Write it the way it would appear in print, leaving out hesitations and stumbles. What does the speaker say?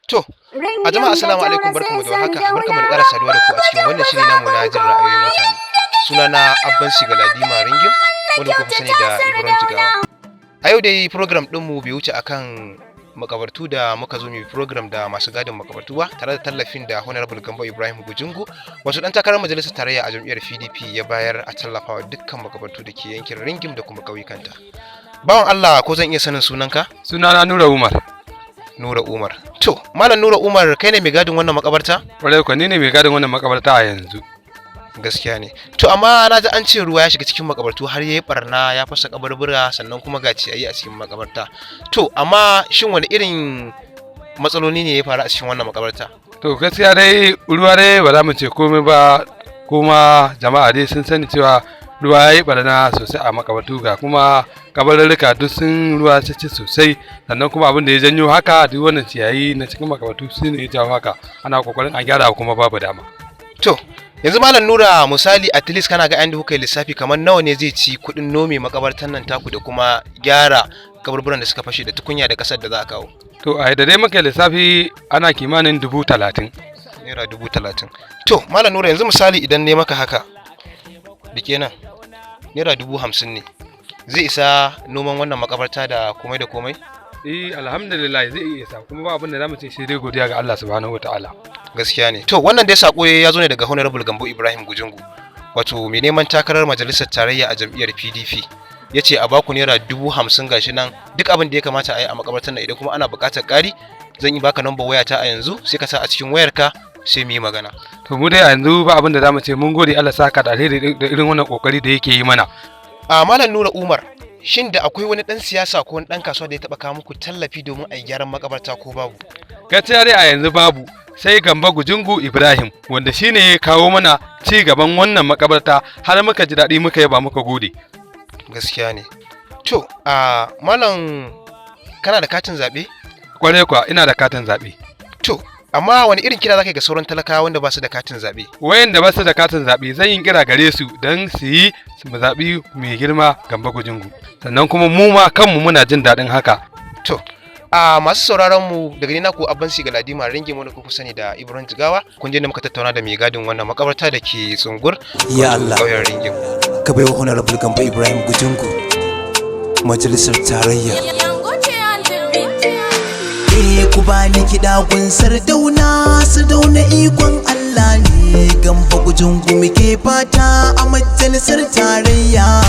To, a jama'a assalamu alaikum barkamu da haka barkamu da ƙara saduwa da ku a cikin wannan shiri namu na jin ra'ayoyin mutane. Sunana Abban Sigaladima Ringim wanda kuka fi sani da Ibron Jigawa. A yau dai program ɗinmu bai wuce akan makabartu da muka zo mu program da masu gadin makabartu ba tare da tallafin da Honorable Gambo Ibrahim Gujungu wato dan takarar majalisar tarayya a jam'iyyar PDP ya bayar a tallafawa dukkan makabartu da ke yankin Ringim da kuma ƙauyukanta. Bawan Allah ko zan iya sanin sunanka? Sunana Nura Umar. Nura Umar. To, Malam Nura Umar kai ne mai gadin wannan makabarta? Kwarai kuwa ni ne mai gadin wannan makabarta a yanzu. Gaskiya ne. To amma na ji an ce ruwa ya shiga cikin makabartu har yayi barna ya fasa kabarbura sannan kuma ga ciyayi a cikin makabarta. To amma shin wani irin matsaloli ne ya faru a cikin wannan makabarta? To gaskiya dai ruwa dai ba za mu ce komai ba, kuma jama'a dai sun sani cewa ruwa ya yi barna sosai a makabartu ga kuma kabarurruka duk sun ruwa ci sosai, sannan kuma abin da ya janyo haka duk wannan ciyayi na cikin makabartu su ne ya jawo haka, ana kokarin a gyara kuma babu dama. To yanzu Malam Nura misali at least kana ga an da kuka yi lissafi kamar nawa ne zai ci kuɗin nome makabartan nan taku da kuma gyara kaburburan da suka fashe da tukunya da ƙasar da za a kawo? To a da dai muka lissafi ana kimanin 30,000. Naira 30,000. To Malam Nura yanzu misali idan ne maka haka dike nan naira 50,000 ne zai isa noman wannan makabarta da komai da komai? Alhamdulillah zai iya isa, kuma ba abin da zamu ce sai dai godiya ga Allah subhanahu wataala. Gaskiya ne. To wannan dai sako ya zo ne daga Honorable Gambo Ibrahim Gujungu wato mai neman takarar majalisar tarayya a jam'iyyar PDP. Yace a baku naira 50,000 gashi nan duk abin da ya kamata a yi a makabartar nan, idan kuma ana buƙatar ƙari zan yi baka number wayata a yanzu sai ka sa a cikin wayarka sai mu yi magana. To mu dai yanzu ba abin da zamu ce mun gode Allah saka da alheri da irin wannan kokari da yake yi mana. A Malam Nura Umar, shin da akwai wani dan siyasa ko wani dan kasuwa da ya taba kawo muku tallafi domin a yi gyaran makabarta ko babu? Gaskiya dai a yanzu babu, sai Gambo Gujungu Ibrahim wanda shine ya kawo mana ci gaban wannan makabarta har muka ji daɗi muka yaba muka gode. Gaskiya ne. To a Malam kana da katin zaɓe? Kwarai kuwa ina da katin zaɓe. To amma wani irin kira zaka yi ga sauran talakawa wanda ba su da katin zaɓe? Wayanda ba su da katin zaɓe zan yi kira gare su don su yi zaɓi mai girma Gambo Gujungu, sannan kuma mu ma kanmu muna jin daɗin haka. To a masu sauraron mu daga ni naku Abban Sigaladima Ringim wanda kuka sani da Ibron Jigawa, kun je da muka tattauna da mai gadin wannan makabarta da ke Tsungur. Ya Allah, ƙauyen Ringim. ka bai wa Honorable Gambo Ibrahim Gujungu majalisar tarayya. Ku bani kiɗa gun sardauna ikon Allah ne. Gambo Gujungu muke fata a majalisar tarayya.